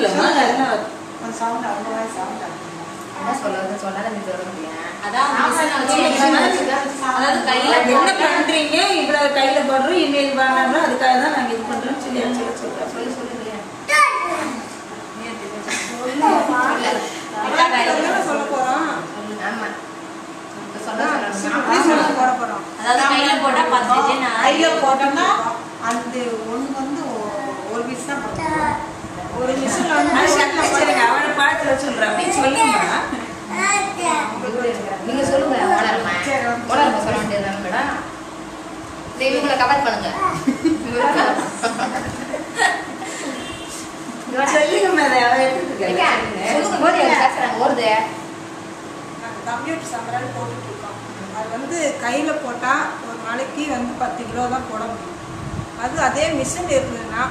இல்லம்மா நல்லா ஒரு சவுண்ட் அவ்வளவா சவுண்ட் என்ன சொல்றது சொன்னால நீ சொல்ல முடியும். அதாவது கையில என்ன பண்றீங்க இவ்வளவு கையில போடுறோம் இமெயில் வாங்கணும் அதுக்காக தான் நாங்க இது பண்றோம் சொல்லி சொல்லு சொல்லு இல்லையா சொல்ல போறோம். ஆமா அதாவது கையில போட்டா 10 கையில போட்டோம்னா அந்த ஒண்ணு வந்து ஒரு பீஸ் தான் போடுறோம். ஒரு மிஷின்ல வந்து அவனை பார்த்து சொல்றேன் அப்படின்னு சொல்லுங்க. நீங்க சொல்லுங்க ஓனர்மா சொல்ல வேண்டியதுதானே மேடம். இவங்களை கவர் பண்ணுங்க. சொல்லுங்க மேடம் அவ எடுத்துக்க சொல்லுங்க போது பேசுறாங்க ஓடுது. கம்ப்யூட்டர் சம்பரால் போட்டுட்டு இருக்கோம். அது வந்து கையில போட்டா ஒரு நாளைக்கு வந்து 10 கிலோ தான் போட முடியும். அது அதே மிஷின் இருந்ததுன்னா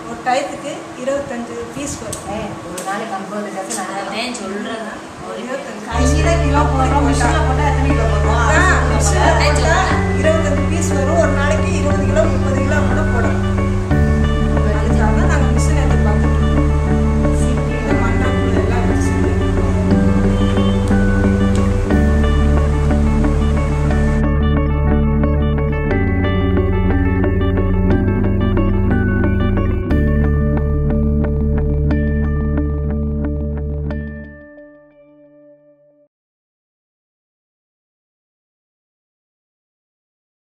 ஒரு டயத்துக்கு 25 பீஸ் வரும். ஒரு நாளைக்கு 50 டசன் நான் சொல்றேன். ஒரு 25 கையில கிலோ போடுறோம். மிஷின்ல போட்டா எத்தனை கிலோ போடுவோம்? மிஷின்ல போட்டா 25 பீஸ் வரும். ஒரு நாளைக்கு 20 கிலோ 30 கிலோ கூட